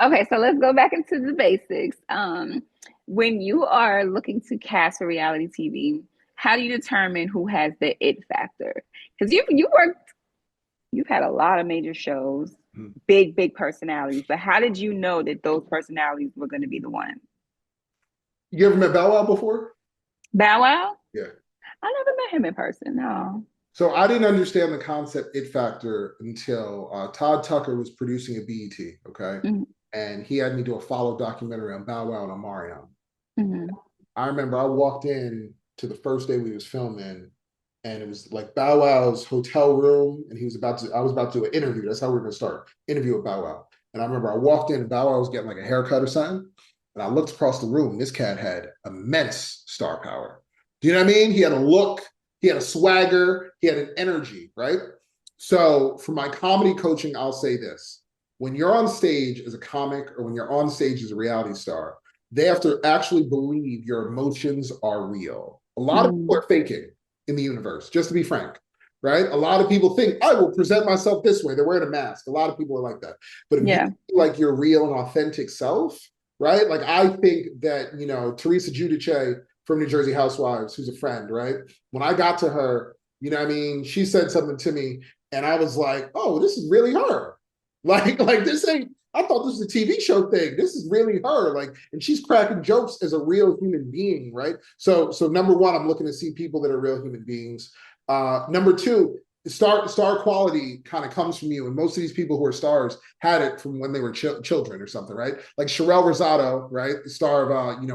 Okay, so let's go back into the basics. When you are looking to cast for reality TV, how do you determine who has the it factor? Because you've had a lot of major shows, Mhm. big personalities, but how did you know that those personalities were going to be the one? You ever met Bow Wow before? Bow Wow? Yeah. I never met him in person. No. So I didn't understand the concept it factor until Todd Tucker was producing a BET, okay? Hmm. And he had me do a follow documentary on Bow Wow and Omarion. Hmm. I remember I walked in to the first day we was filming, and it was like Bow Wow's hotel room, and I was about to do an interview. That's how we were gonna start interview with Bow Wow. And I remember I walked in, and Bow Wow was getting like a haircut or something, and I looked across the room. This cat had immense star power. Do you know what I mean? He had a look, he had a swagger, he had an energy, right? So for my comedy coaching, I'll say this: when you're on stage as a comic, or when you're on stage as a reality star, they have to actually believe your emotions are real. A lot of people Hmm. are faking in the universe, just to be frank, right? A lot of people think, I will present myself this way. They're wearing a mask. A lot of people are like that. But if you Yeah. feel like your real and authentic self, right? Like I think that, Teresa Giudice from New Jersey Housewives, who's a friend, right? When I got to her, you know what I mean? She said something to me and I was like, oh, this is really her. Like this ain't, I thought this was a TV show thing. This is really her. Like, and she's cracking jokes as a real human being, right? So number one, I'm looking to see people that are real human beings. Number two, star quality kind of comes from you, and most of these people who are stars had it from when they were children or something, right? Like Sherelle Rosado, right, the star of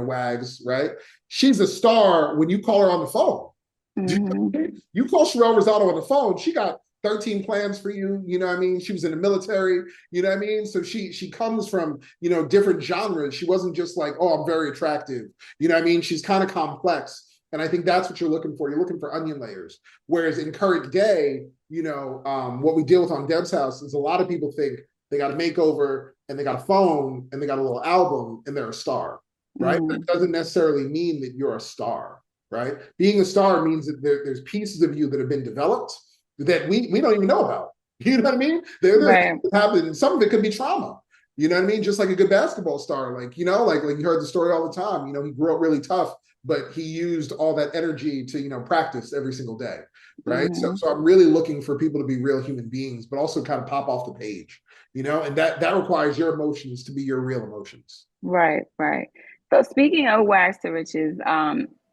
WAGs, right? She's a star when you call her on the phone. Hmm. You call Sherelle Rosado on the phone, she got 13 plans for you. You know what I mean? She was in the military. You know what I mean? So she comes from, different genres. She wasn't just like, oh, I'm very attractive. You know what I mean? She's kind of complex. And I think that's what you're looking for. You're looking for onion layers. Whereas in current day, what we deal with on Deb's House is a lot of people think they got a makeover and they got a phone and they got a little album and they're a star, right? But Hmm. it doesn't necessarily mean that you're a star, right? Being a star means that there's pieces of you that have been developed that we don't even know about. You know what I mean? There Right. happen. Some of it could be trauma. You know what I mean? Just like a good basketball star, like like you heard the story all the time. He grew up really tough, but he used all that energy to practice every single day, right? So Hmm. so I'm really looking for people to be real human beings, but also kind of pop off the page, and that requires your emotions to be your real emotions. Right, right. So speaking of Wags to Riches,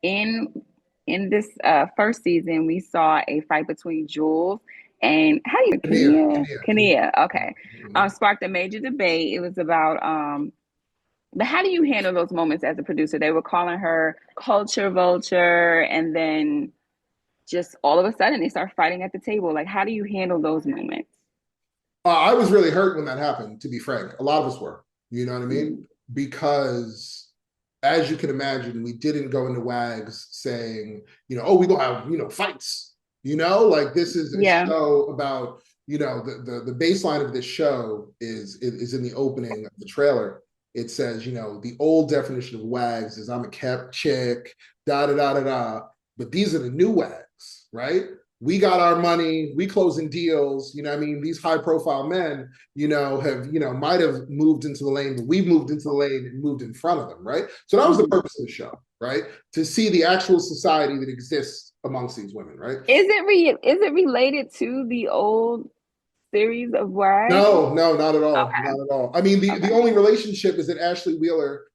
in in this first season, we saw a fight between Jules and how do you Kania, Kania? Kania, Kania. Kania. Okay. Sparked a major debate. It was about but how do you handle those moments as a producer? They were calling her culture vulture, and then just all of a sudden they start fighting at the table. Like, how do you handle those moments? I was really hurt when that happened, to be frank. A lot of us were, you know what I mean? Mm. Because as you can imagine, we didn't go into WAGs saying, oh, we gonna have, fights. Like this is a Yeah. show about, the baseline of this show is in the opening of the trailer. It says, the old definition of WAGs is I'm a kept chick, da da da da da. But these are the new WAGs, right? We got our money, we closing deals, I mean, these high profile men, have, might have moved into the lane, but we've moved into the lane and moved in front of them, right? So that was the Mhm. purpose of the show, right? To see the actual society that exists amongst these women, right? Is it related to the old series of Wags? No, no, not at all. Okay. Not at all. I mean, the Okay. only relationship is that Ashley Wheeler,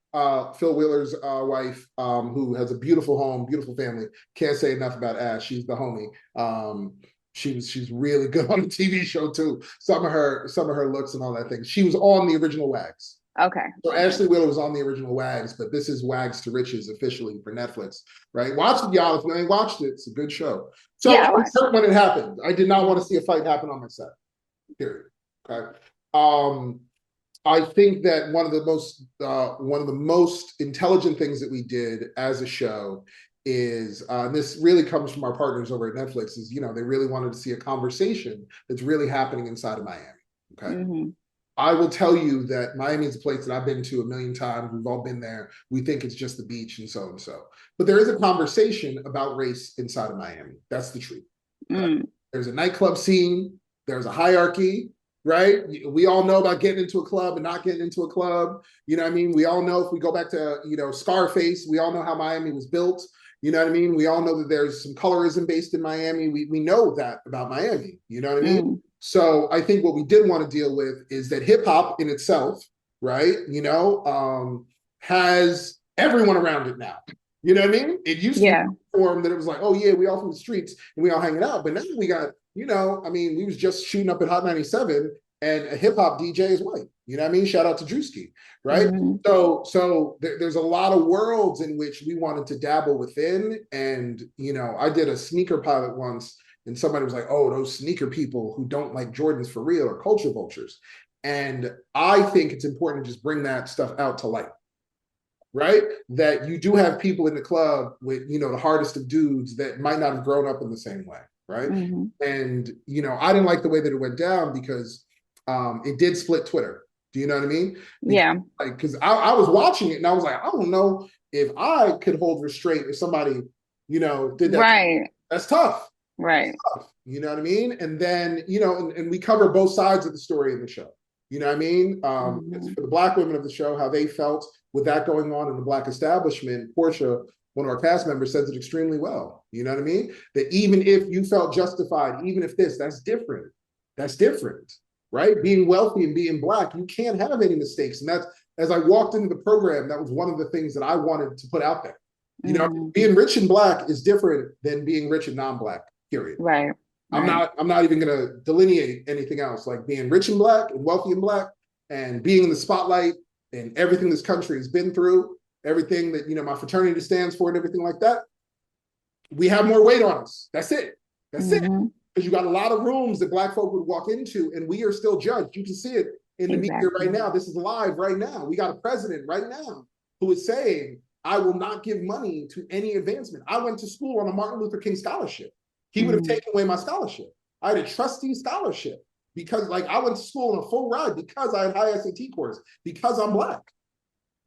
Phil Wheeler's wife, who has a beautiful home, beautiful family. Can't say enough about Ash. She's the homie. She's really good on the TV show too. Some of her looks and all that thing. She was on the original Wags. Okay. So Okay. Ashley Wheeler was on the original Wags, but this is Wags to Riches officially for Netflix, right? Watch it, y'all. If you ain't watched it, it's a good show. So Yeah, I I was watched hurt when it happened. I did not want it. to see a fight happen on my set. Period. Okay. Um, I think that one of the most intelligent things that we did as a show is this really comes from our partners over at Netflix is they really wanted to see a conversation that's really happening inside of Miami. Okay. Mm-hmm. I will tell you that Miami is a place that I've been to a million times. We've all been there. We think it's just the beach and so and so. But there is a conversation about race inside of Miami. That's the truth. Okay. Mm. There's a nightclub scene, there's a hierarchy, right? We all know about getting into a club and not getting into a club. You know what I mean? We all know, if we go back to, Scarface, we all know how Miami was built. You know what I mean? We all know that there's some colorism based in Miami. We know that about Miami. You know what I mean? Mm. So I think what we did want to deal with is that hip hop in itself, right? Has everyone around it now. You know what I mean? It used to be Yeah. form that it was like, oh yeah, we all from the streets and we all hanging out. But now we got, we was just shooting up at Hot 97 and a hip hop DJ is white. You know what I mean? Shout out to Drewski, right? Mm-hmm. So there's a lot of worlds in which we wanted to dabble within. And, I did a sneaker pilot once and somebody was like, oh, those sneaker people who don't like Jordans for real are culture vultures. And I think it's important to just bring that stuff out to light, right? That you do have people in the club with, the hardest of dudes that might not have grown up in the same way, right? Mm-hmm. And, I didn't like the way that it went down because it did split Twitter. Do you know what I mean? Yeah. Because I was watching it and I was like, I don't know if I could hold restraint if somebody, did that. Right. That's tough. Right. That's tough. You know what I mean? And then, and we cover both sides of the story in the show. You know what I mean? Mm-hmm. For the Black women of the show, how they felt with that going on in the Black establishment. Portia, one of our cast members, says it extremely well. You know what I mean? That even if you felt justified, even if that's different. That's different, right? Being wealthy and being Black, you can't have any mistakes. And that's, as I walked into the program, that was one of the things that I wanted to put out there. Mm-hmm. Being rich and Black is different than being rich and non-Black, period. Right. I'm not even going to delineate anything else. Like being rich and Black and wealthy and Black and being in the spotlight and everything this country has been through, everything that, my fraternity stands for and everything like that, we have more weight on us. That's it. That's it. Mm-hmm. Because you got a lot of rooms that Black folk would walk into and we are still judged. You can see it in the media right now. This is live right now. We got a president right now who is saying, I will not give money to any advancement. I went to school on a Martin Luther King scholarship. He would have taken away my scholarship. I had a trustee scholarship because I went to school on a full ride because I had high SAT scores, because I'm Black.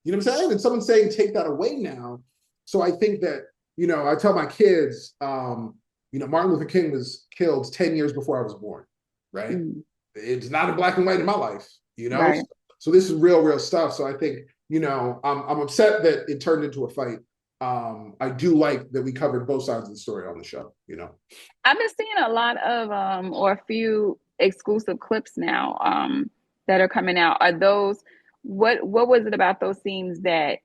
You know what I'm saying? And someone's saying, take that away now. So I think that, I tell my kids, Martin Luther King was killed 10 years before I was born, right? Mm. It's not in black and white in my life, Right. So this is real stuff. So I think, I'm upset that it turned into a fight. I do like that we covered both sides of the story on the show, I've been seeing a lot of or a few exclusive clips now that are coming out. Are those what was it about those scenes that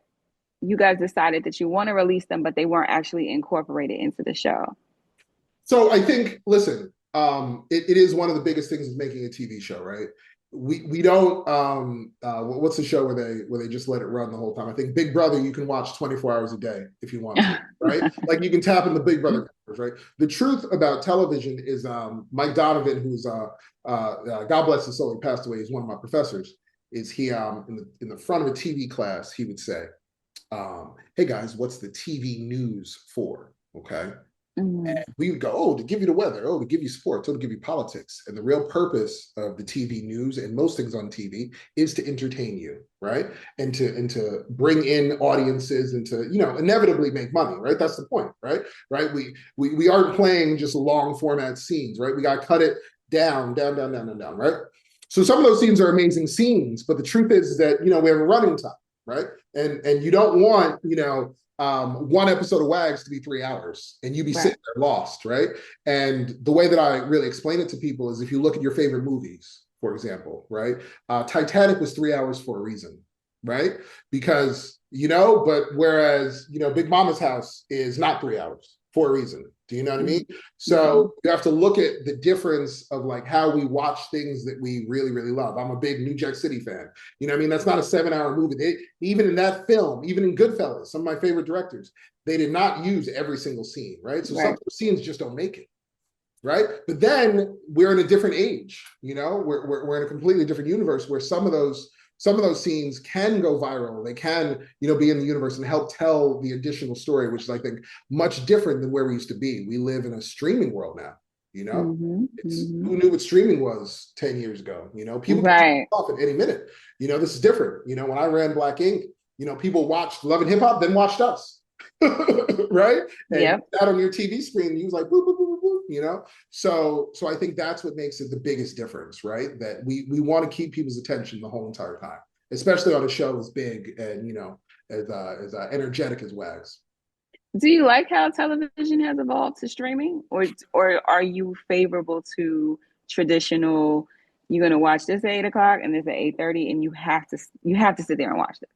you guys decided that you want to release them, but they weren't actually incorporated into the show? So I think, listen, it is one of the biggest things of making a TV show, right? We don't what's the show where they just let it run the whole time? I think Big Brother you can watch 24 hours a day if you want to, right? Like you can tap in the Big Brother covers, right? The truth about television is Mike Donovan, who's God bless his soul, he passed away, he's one of my professors, is he in the front of a TV class, he would say, hey guys, what's the TV news for? Okay. Mm-hmm. And we would go, oh, to give you the weather, oh, to give you sports, oh, to give you politics. And the real purpose of the TV news and most things on TV is to entertain you, right? And to bring in audiences and to, inevitably make money, right? That's the point, right? Right? We aren't playing just long format scenes, right? We got to cut it down, right? So some of those scenes are amazing scenes, but the truth is that, we have a running time, right? And you don't want, one episode of W.A.G.s to be 3 hours and you be sitting there lost, right? And the way that I really explain it to people is if you look at your favorite movies, for example, right? Titanic was 3 hours for a reason, right? Because, but whereas, Big Mama's House is not 3 hours for a reason. Do you know what I mean? So you have to look at the difference of like how we watch things that we really, really love. I'm a big New Jack City fan. You know what I mean? That's not a 7-hour movie. Even in that film, even in Goodfellas, some of my favorite directors, they did not use every single scene, right? So some scenes just don't make it, right? But then we're in a different age, we're in a completely different universe where some of those scenes can go viral. They can, be in the universe and help tell the additional story, which is, I think, much different than where we used to be. We live in a streaming world now, Who knew what streaming was 10 years ago? People can turn off at any minute. This is different. When I ran Black Ink, people watched Love and Hip Hop, then watched us. right? And Yep. that on your TV screen, you was like, boop, boop, boop, boop, boop, you know? So I think that's what makes it the biggest difference, right? That we want to keep people's attention the whole entire time, especially on a show as big and, as energetic as WAGs. Do you like how television has evolved to streaming, or are you favorable to traditional? You're gonna watch this at 8 o'clock and this at 8:30, and you have to sit there and watch this.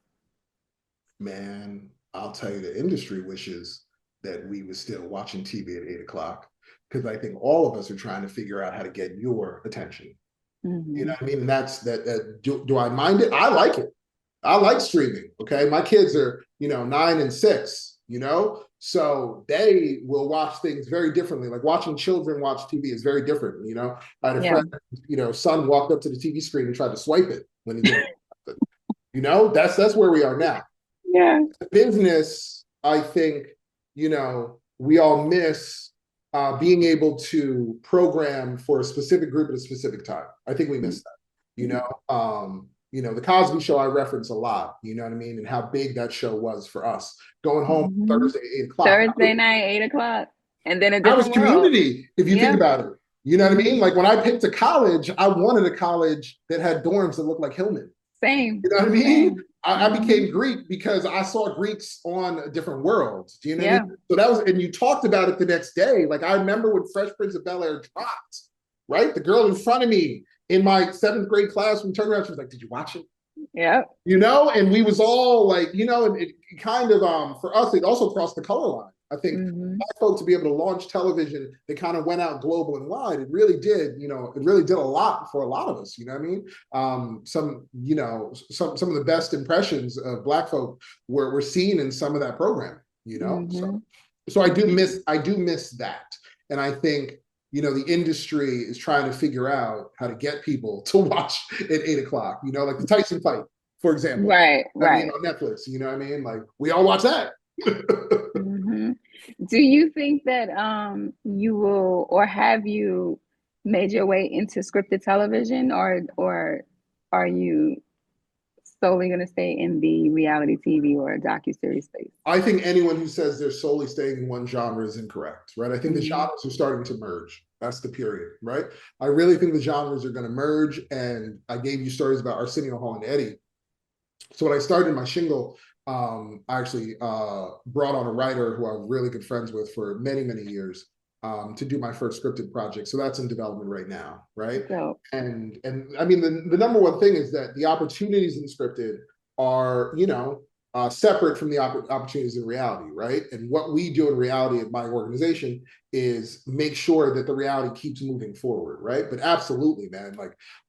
Man, I'll tell you, the industry wishes that we were still watching TV at 8 o'clock, because I think all of us are trying to figure out how to get your attention. You know Mm-hmm. what I mean? And that's that. Do I mind it? I like it. I like streaming. Okay, my kids are 9 and 6. So they will watch things very differently. Like watching children watch TV is very different. I had a Yeah. friend, son walked up to the TV screen and tried to swipe it when he did it. That's where we are now. Yeah. Business, I think, we all miss being able to program for a specific group at a specific time. I think we miss that. The Cosby Show I reference a lot. You know what I mean, and how big that show was for us. Going home Mm-hmm. Thursday 8 o'clock. Thursday night, 8 o'clock, and then a I was different world. community, if you think Yeah. about it. You know what I Mm-hmm. mean? Like when I picked a college, I wanted a college that had dorms that looked like Hillman. Same. You know what I mean? Same. I Mm-hmm. became Greek because I saw Greeks on different worlds. Do you know what I mean? Yeah. So that was, and you talked about it the next day. Like I remember when Fresh Prince of Bel Air dropped, right? The girl in front of me in my seventh grade class, we turned around, she was like, "Did you watch it?" Yep. And we was all like, and it kind of for us, it also crossed the color line. I think Mm-hmm. black folks to be able to launch television that kind of went out global and wide, it really did, it really did a lot for a lot of us, you know what I mean? Some of the best impressions of black folk were seen in some of that programming, Mm-hmm. so I do miss that. And I think, the industry is trying to figure out how to get people to watch at 8 o'clock, like the Tyson fight, for example. Right. I mean, Right. on Netflix, you know what I mean? Like we all watch that. Mm-hmm. Do you think that you will, or have you made your way into scripted television, or are you solely going to stay in the reality TV or docuseries space? I think anyone who says they're solely staying in one genre is incorrect, right? I think the Mm-hmm. genres are starting to merge. That's the period, right? I really think the genres are going to merge. And I gave you stories about Arsenio Hall and Eddie. So when I started my shingle, I actually brought on a writer who I'm really good friends with for many, many years, to do my first scripted project. So that's in development right now, right? So, And I mean, the number one thing is that the opportunities in scripted are, separate from the opportunities in reality, right? And what we do in reality at my organization is make sure that the reality keeps moving forward, right? But absolutely, man,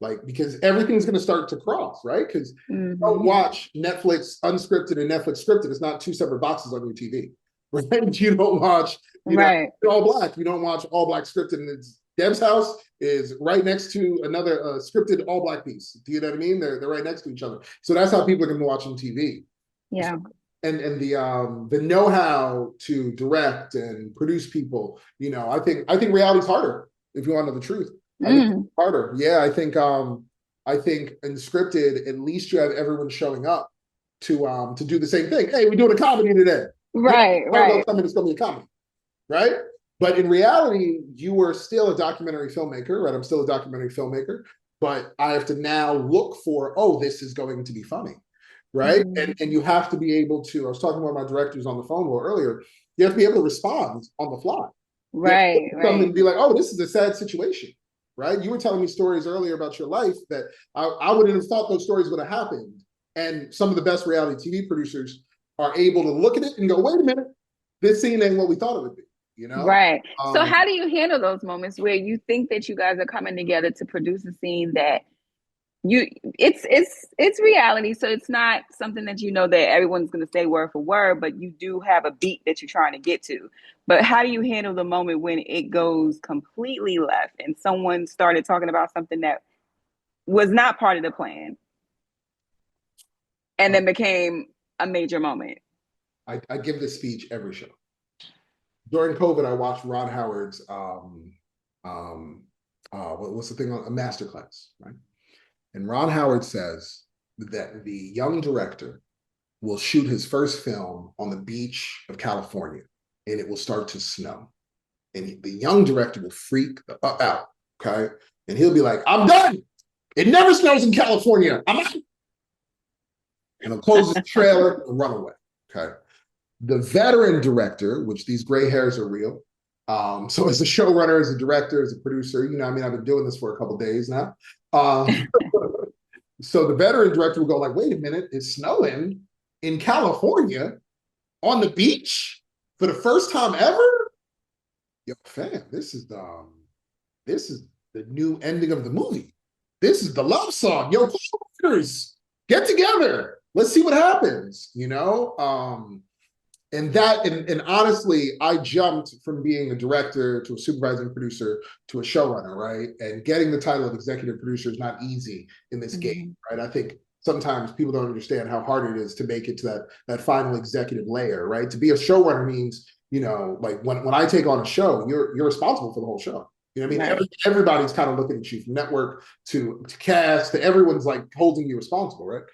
like because everything's going to start to cross, right? Because don't mm-hmm. watch Netflix unscripted and Netflix scripted. It's not two separate boxes on your TV, right? You don't watch, Right. all black. You don't watch all black scripted, and it's Deb's house is right next to another scripted all black piece. Do you know what I mean? They're right next to each other. So that's how people are going to be watching TV. So, Yeah. and the know-how to direct and produce people, I think reality's harder, if you want to know the truth. I think it's Mm. harder. Yeah, I think in scripted, at least you have everyone showing up to do the same thing. Hey, we're doing a comedy today. Yeah, Right. I'm gonna Right. tell me it's gonna be a comedy, right? But in reality, you are still a documentary filmmaker, right? I'm still a documentary filmmaker, but I have to now look for, oh, this is going to be funny, right? And Mm. and you have to be able to. I was talking with my directors on the phone a little earlier. You have to be able to respond on the fly. You have to Right. look at something Right. and be like, oh, this is a sad situation, right? You were telling me stories earlier about your life that I wouldn't have thought those stories would have happened. And some of the best reality TV producers are able to look at it and go, wait a minute, this scene ain't what we thought it would be, you know? Right. So Um, how do you handle those moments where you think that you guys are coming together to produce a scene that you it's reality, so it's not something that you know that everyone's going to say word for word, but you do have a beat that you're trying to get to. But how do you handle the moment when it goes completely left and someone started talking about something that was not part of the plan and uh, then became a major moment? I give this speech every show. During COVID, I watched Ron Howard's what's the thing on a masterclass, right? And Ron Howard says that the young director will shoot his first film on the beach of California, and it will start to snow. And the young director will freak out, okay? And he'll be like, I'm done. It never snows in California. I'm out. And he'll close his trailer and run away, okay? The veteran director, which these gray hairs are real. So as a showrunner, as a director, as a producer, I mean, I've been doing this for a couple of days now. Um, so the veteran director will go like, wait a minute, it's snowing in California on the beach for the first time ever? Yo, fam, this is the new ending of the movie. This is the love song. Yo, coworkers, get together. Let's see what happens. And honestly, I jumped from being a director to a supervising producer to a showrunner, right? And getting the title of executive producer is not easy in this game, right? I think sometimes people don't understand how hard it is to make it to that final executive layer, right? To be a showrunner means, like when I take on a show, you're responsible for the whole show. You know what I mean? Right. Everybody's kind of looking at you from network to cast to everyone's like holding you responsible, right?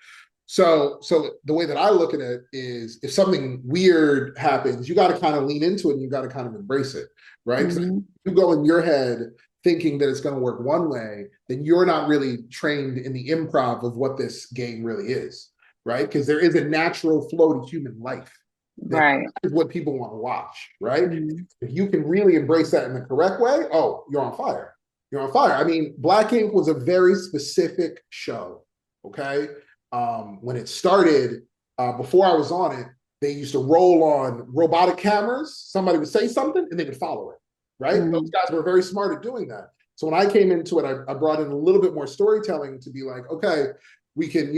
So the way that I look at it is if something weird happens, you got to kind of lean into it and you got to kind of embrace it, right? Because you go in your head thinking that it's going to work one way, then you're not really trained in the improv of what this game really is, right? Because there is a natural flow to human life. That Right. is what people want to watch, right? Mm-hmm. If you can really embrace that in the correct way, oh, you're on fire. You're on fire. I mean, Black Ink was a very specific show, okay? When it started, before I was on it, they used to roll on robotic cameras. Somebody would say something and they would follow it, right? Mm-hmm. Those guys were very smart at doing that. So when I came into it, I brought in a little bit more storytelling to be like, okay, we can,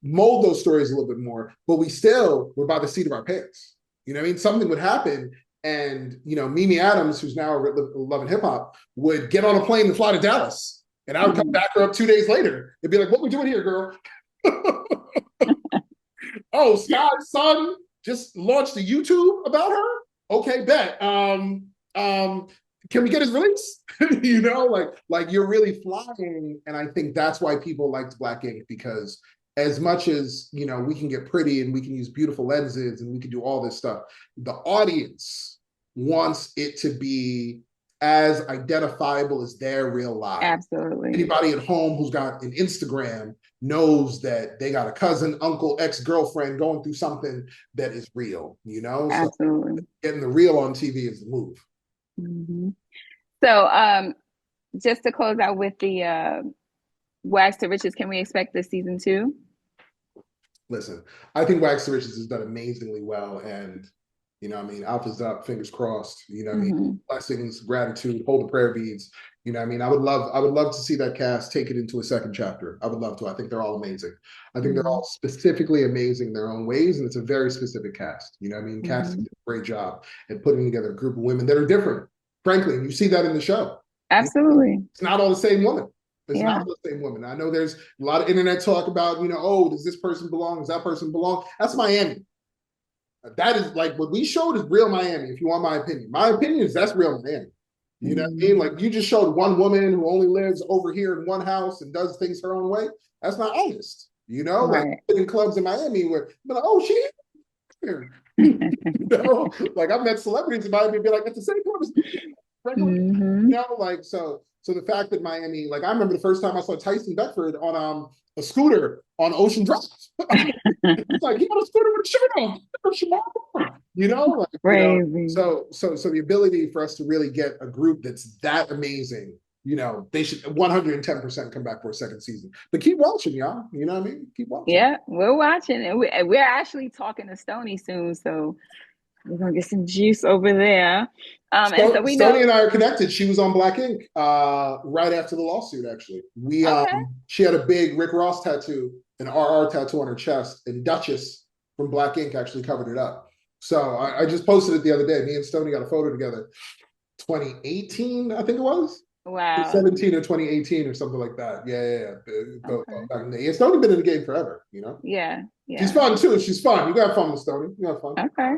mold those stories a little bit more, but we still were by the seat of our pants. You know what I mean? Something would happen and, Mimi Adams, who's now Love and Hip Hop, would get on a plane and fly to Dallas. And I would come back up 2 days later and be like, what we doing here, girl? Oh, Sky's son just launched a YouTube about her. Okay, bet. Can we get his release? Like you're really flying, and I think that's why people liked Black Ink because as much as we can get pretty and we can use beautiful lenses and we can do all this stuff, the audience wants it to be as identifiable as their real lives. Absolutely. Anybody at home who's got an Instagram knows that they got a cousin, uncle, ex-girlfriend going through something that is real, Absolutely. So getting the real on TV is the move. Mm-hmm. So just to close out with the Wags to Riches, can we expect this season 2? Listen, I think Wax to Riches has done amazingly well, and I mean, alpha's up, fingers crossed. I mean, blessings, gratitude, hold the prayer beads. I mean, I would love to see that cast take it into a second chapter. I would love to. I think they're all amazing. I think they're all specifically amazing in their own ways, and it's a very specific cast. I mean, casting did a great job at putting together a group of women that are different. Frankly, and you see that in the show. Absolutely. It's not all the same woman. It's Yeah. not the same woman. I know there's a lot of internet talk about, oh, does this person belong? Does that person belong? That's Miami. That is like what we showed is real Miami, if you want my opinion. My opinion is that's real Miami. You know what I mean? Like you just showed one woman who only lives over here in one house and does things her own way. That's not honest. Right. Like in clubs in Miami where like, oh, she here. Like I've met celebrities in Miami and be like, that's the same person. Like so the fact that Miami, like I remember the first time I saw Tyson Beckford on a scooter on Ocean Drive. It's like he got a scooter with a shirt on. Crazy. So the ability for us to really get a group that's that amazing, they should 110% come back for a second season. But keep watching, y'all. You know what I mean? Keep watching. Yeah, we're watching, and we're actually talking to Stony soon, so we're gonna get some juice over there. And so we know Stony and I are connected. She was on Black Ink right after the lawsuit. Actually, she had a big Rick Ross tattoo, an RR tattoo on her chest, and Duchess from Black Ink actually covered it up. So I just posted it the other day. Me and Stony got a photo together, 2018, I think it was. Wow. 17 or 2018 or something like that. Yeah. Okay. It's Stony been in the game forever, Yeah. She's fun too. She's fun. You got fun with Stony. You got fun. Okay.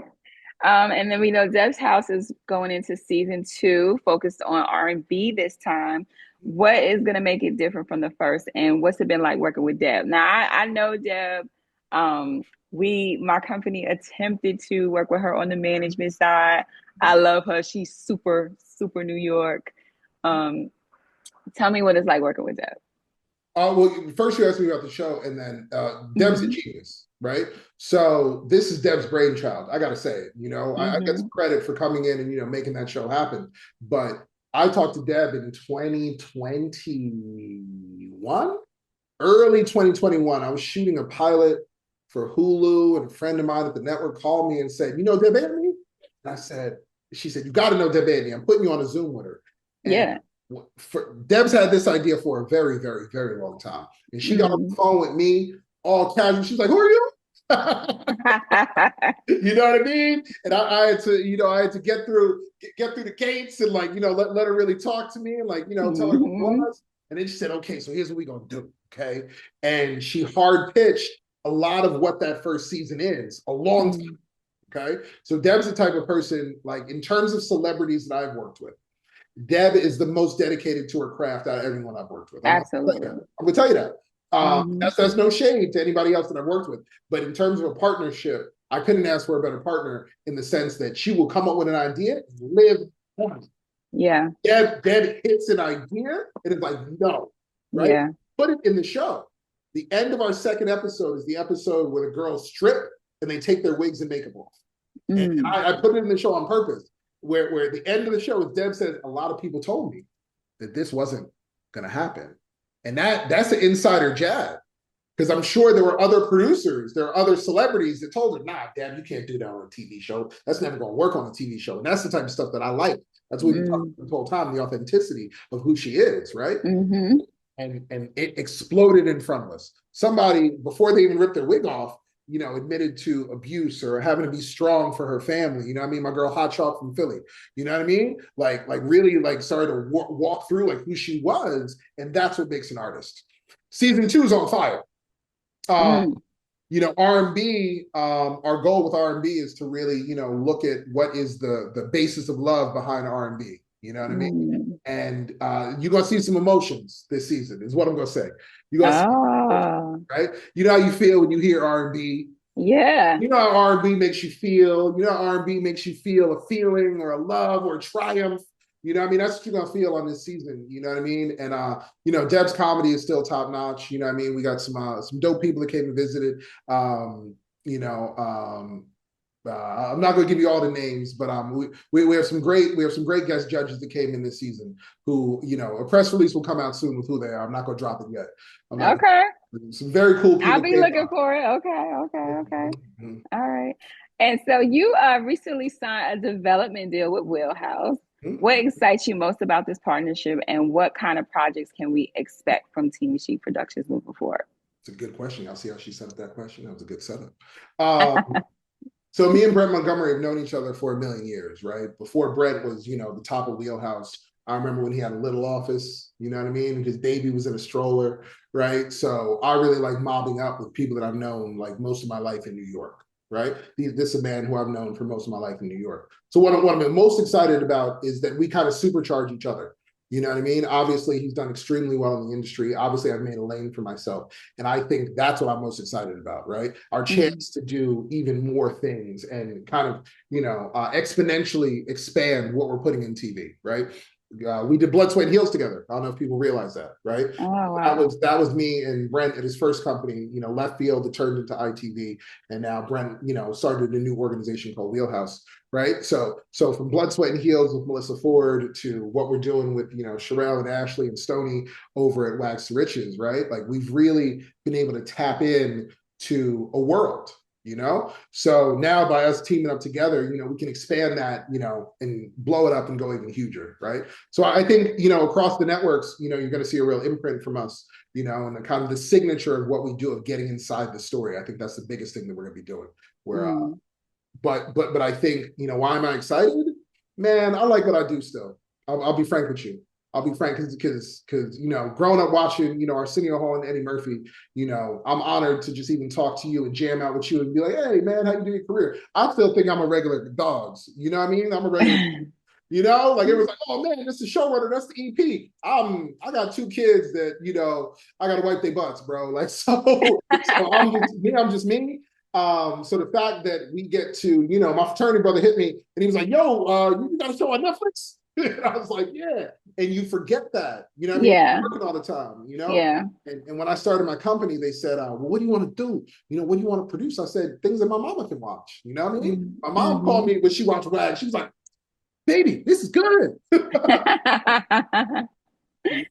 And then we know Dev's House is going into season 2, focused on R&B this time. What is going to make it different from the first, and what's it been like working with Dev? Now, I know Dev Um, my company attempted to work with her on the management side. I love her. She's super, super New York. Um, Tell me what it's like working with Deb. Well, first you asked me about the show, and then Deb's a Mm-hmm. genius, right? So this is Deb's brainchild. I got to say it. I get some Mm-hmm. credit for coming in and making that show happen. But I talked to Deb in 2021, early 2021. I was shooting a pilot for Hulu, and a friend of mine at the network called me and said, Deb Anthony? And I said, she said, you got to know Deb Anthony. I'm putting you on a Zoom with her. And Yeah. Deb's had this idea for a very, very, very long time. And she got on the Mm. phone with me all casual. She's like, who are you? You know what I mean? And I had to, I had to get through the gates and let her really talk to me and tell her who it Mm-hmm. was. And then she said, okay, so here's what we're gonna do. Okay. And she hard pitched a lot of what that first season is a long time. Mm. Okay. So Deb's the type of person, like in terms of celebrities that I've worked with, Deb is the most dedicated to her craft out of everyone I've worked with. Absolutely. I'm gonna tell you that. Mm-hmm. That's no shade to anybody else that I've worked with, but in terms of a partnership, I couldn't ask for a better partner in the sense that she will come up with an idea and live on it. Yeah. Deb hits an idea and it's like, no, right? Yeah. Put it in the show. The end of our second episode is the episode where the girls strip and they take their wigs and makeup off. And Mm. I put it in the show on purpose, where the end of the show is Deb says, a lot of people told me that this wasn't going to happen. And that's an insider jab. Because I'm sure there were other producers, there are other celebrities that told her, nah, Deb, you can't do that on a TV show. That's never going to work on a TV show. And that's the type of stuff that I like. That's what we've been talking Mm. about the whole time, the authenticity of who she is, right? Mm-hmm. And it exploded in front of us. Somebody, before they even ripped their wig off, admitted to abuse or having to be strong for her family. You know what I mean? My girl Hot Chalk from Philly. You know what I mean? Like really started to walk through like who she was. And that's what makes an artist. Season 2 is on fire. Uh, Mm. R&B, our goal with R&B is to really, look at what is the basis of love behind R&B. You know what I mean? Mm. And you're gonna see some emotions this season, is what I'm gonna say. You're gonna see emotions, Oh, right? You know how you feel when you hear R&B. yeah. You know how R&B makes you feel. You know how R&B makes you feel a feeling or a love or a triumph. You know what I mean? That's what you're gonna feel on this season. You know what I mean? And Deb's comedy is still top notch. You know what I mean? We got some dope people that came and visited. Um, you know, um, I'm not going to give you all the names, but we have some great guest judges that came in this season. Who a press release will come out soon with who they are. I'm not going to drop it yet. I'm not. Okay. Some very cool I'll people be came looking by. for it. Okay. Okay. Okay. Mhm, All right. And so you recently signed a development deal with Wheelhouse. What mhm. excites you most about this partnership, and what kind of projects can we expect from Team Sheet Productions moving forward? It's a good question. I'll see how she set up that question. That was a good setup. So me and Brent Montgomery have known each other for a million years, right? Before Brent was, the top of Wheelhouse. I remember when he had a little office, you know what I mean? His baby was in a stroller, right? So I really like mobbing up with people that I've known like most of my life in New York, right? This is a man who I've known for most of my life in New York. So what I'm most excited about is that we kind of supercharge each other. You know what I mean? Obviously, he's done extremely well in the industry. Obviously, I've made a lane for myself. And I think that's what I'm most excited about, right? Our Mm. chance to do even more things and kind of, exponentially expand what we're putting in TV, right? We did Blood, Sweat, and Heels together. I don't know if people realize that, right? Oh, That wow. was that was me and Brent at his first company, Left Field that turned into ITV, and now Brent, started a new organization called Wheelhouse, right? So from Blood, Sweat, and Heels with Melissa Ford to what we're doing with Sherelle and Ashley and Stoney over at Wax to Riches, right? Like we've really been able to tap in to a world, so now by us teaming up together, we can expand that, and blow it up and go even huger, right? So I think, across the networks, you're going to see a real imprint from us, and the kind of the signature of what we do of getting inside the story. I think that's the biggest thing that we're going to be doing. Where Mm. but I think, why am I excited? Man, I like what I do still. I'll be frank with you. I'll be frank because growing up watching Arsenio Hall and Eddie Murphy, I'm honored to just even talk to you and jam out with you and be like, hey man, how you doing your career? I still think I'm a regular dogs. You know what I mean? I'm a regular. You know, like it was like, oh man, this is the showrunner, that's the EP. I got two kids that, I gotta wipe their butts, bro. Like so I'm just me. So the fact that we get to, my fraternity brother hit me and he was like, yo, you got a show on Netflix? And I was like, yeah. And you forget that, you know what I mean? Yeah. We're working all the time, you know? Yeah. And when I started my company, they said, well, what do you want to do? What do you want to produce? I said, things that my mama can watch. You know what I mean? My mom called Mm-hmm. me when she watched WAG. She was like, baby, this is good. You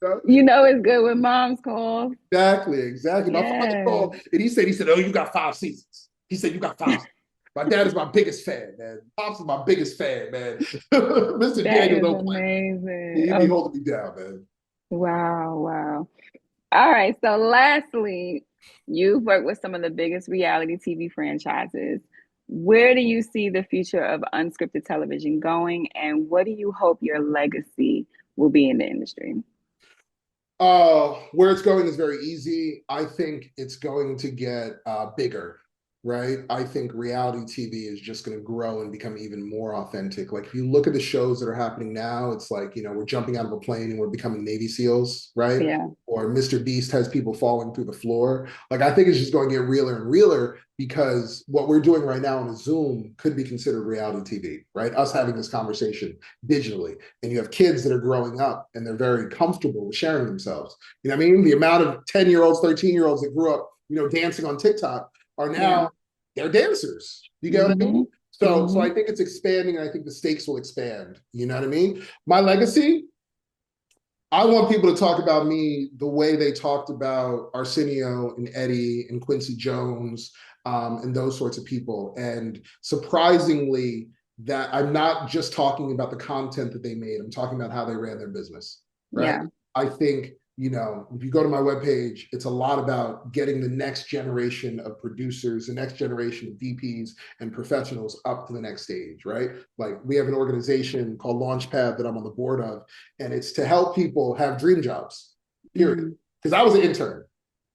know? You know it's good when mom's calls. Exactly. My father Yes. called and he said, oh, you got 5 seasons. He said, you got 5 seasons. My dad is my biggest fan, man. Pops is my biggest fan, man. Mr. That Daniel is don't play with me. amazing. He be Oh, holding me down, man. wow, wow. All right. So lastly, you've worked with some of the biggest reality TV franchises. Where do you see the future of unscripted television going, and what do you hope your legacy will be in the industry? Where it's going is very easy. I think it's going to get bigger, right? I think reality TV is just going to grow and become even more authentic. Like if you look at the shows that are happening now, it's like, we're jumping out of a plane and we're becoming Navy SEALs, right? Yeah. Or Mr. Beast has people falling through the floor. Like I think it's just going to get realer and realer because what we're doing right now on a Zoom could be considered reality TV, right? Us having this conversation digitally, and you have kids that are growing up and they're very comfortable with sharing themselves. You know what I mean? The amount of 10-year-olds, 13-year-olds that grew up, dancing on TikTok are Yeah. now they're dancers. You get what I mean? Mm-hmm. So Mm-hmm. I think it's expanding, and I think the stakes will expand. You know what I mean? My legacy, I want people to talk about me the way they talked about Arsenio and Eddie and Quincy Jones, and those sorts of people. And surprisingly, that I'm not just talking about the content that they made, I'm talking about how they ran their business, right? Yeah. I think, if you go to my webpage, it's a lot about getting the next generation of producers, the next generation of DPs and professionals up to the next stage, right? Like we have an organization called Launchpad that I'm on the board of, and it's to help people have dream jobs, period. Mm-hmm. Because I was an intern,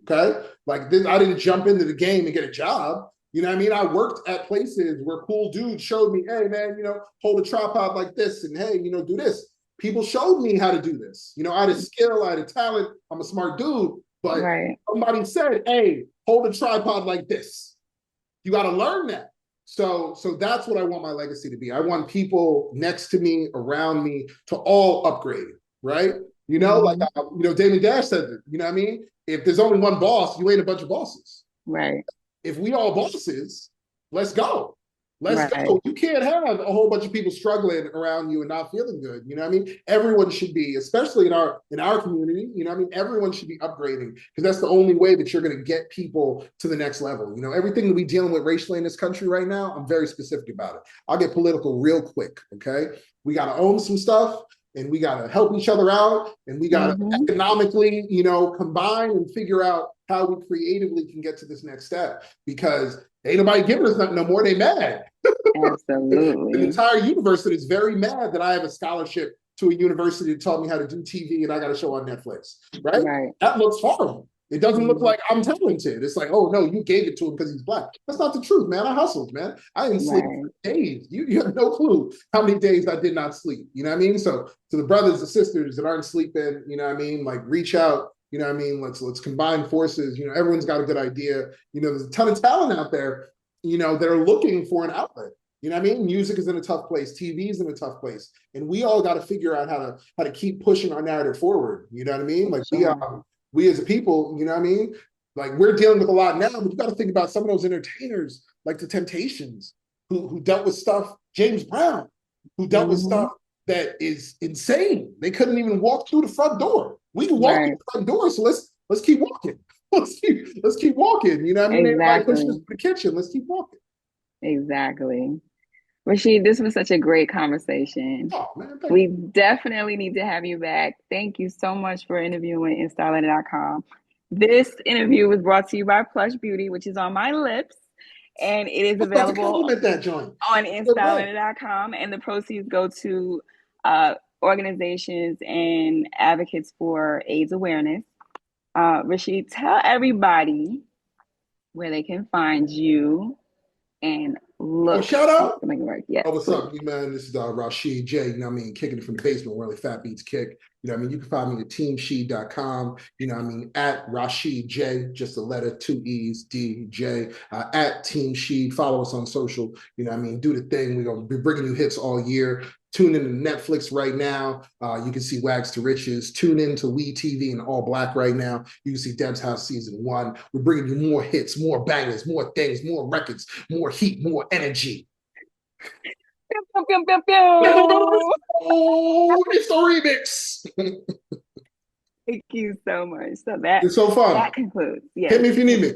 okay? Like this, I didn't jump into the game and get a job. You know what I mean? I worked at places where cool dudes showed me, hey man, hold a tripod like this, and hey, do this. People showed me how to do this. I had a skill, I had a talent. I'm a smart dude, but Right. somebody said, hey, hold a tripod like this. You got to learn that. So that's what I want my legacy to be. I want people next to me, around me, to all upgrade, right? Like Mm-hmm. Damon Dash said it. You know what I mean? If there's only one boss, you ain't a bunch of bosses. Right. If we all bosses, let's go. Let's Right. go. You can't have a whole bunch of people struggling around you and not feeling good. You know what I mean? Everyone should be, especially in our community, I mean? Everyone should be upgrading because that's the only way that you're going to get people to the next level. Everything that we dealing with racially in this country right now, I'm very specific about it. I'll get political real quick, okay? We got to own some stuff and we got to help each other out and we got to Mm-hmm. economically, combine and figure out how we creatively can get to this next step because ain't nobody giving us nothing no more. They mad. The Absolutely. entire university is very mad that I have a scholarship to a university that taught me how to do TV and I got a show on Netflix, right? Right. That looks horrible. It doesn't look Mm-hmm. like I'm talented. It's like, oh no, you gave it to him because he's black. That's not the truth, man. I hustled, man. I didn't sleep Right. for days. You have no clue how many days I did not sleep. You know what I mean? So to the brothers and sisters that aren't sleeping, you know what I mean? Like reach out. You know what I mean? Let's combine forces. Everyone's got a good idea. There's a ton of talent out there. That are looking for an outlet. You know what I mean? Music is in a tough place. TV is in a tough place, and we all got to figure out how to keep pushing our narrative forward. You know what I mean? For Like sure. we as a people, you know what I mean? Like we're dealing with a lot now, but you got to think about some of those entertainers, like the Temptations, who dealt with stuff. James Brown, who dealt with Mm-hmm. stuff that is insane. They couldn't even walk through the front door. We can walk through Right. the front door, so let's keep walking. Let's keep walking. You know what I mean? Everybody pushing us to Exactly. the kitchen. Let's keep walking. Exactly. Rasheed, this was such a great conversation. Oh man, thank We you. definitely need to have you back. Thank you so much for interviewing InStyling.com. This interview was brought to you by Plush Beauty, which is on my lips, and it is I was about to available compliment that joint. on Good way. InStyling.com, and the proceeds go to uh, organizations and advocates for AIDS awareness. Rasheed, tell everybody where they can find you and Oh, look shout out. to make it work. Yes, Oh, what's please. up, you man? This is Rasheed J. You know what I mean? Kicking it from the basement where the fat beats kick. You know what I mean? You can find me at teamsheed.com. You know what I mean? At Rasheed J, just a letter, two E's, DJ. At Team Sheed. Follow us on social. You know what I mean? Do the thing. We're going to be bringing you hits all year. Tune in to Netflix right now. You can see Wags to Riches. Tune in to We TV in all black right now. You can see Deb's House season 1. We're bringing you more hits, more bangers, more things, more records, more heat, more energy. Pew, pew, pew, pew, pew. Oh, it's the remix. Thank you so much. So that It's so fun. that concludes. Hit Yes. me if you need me.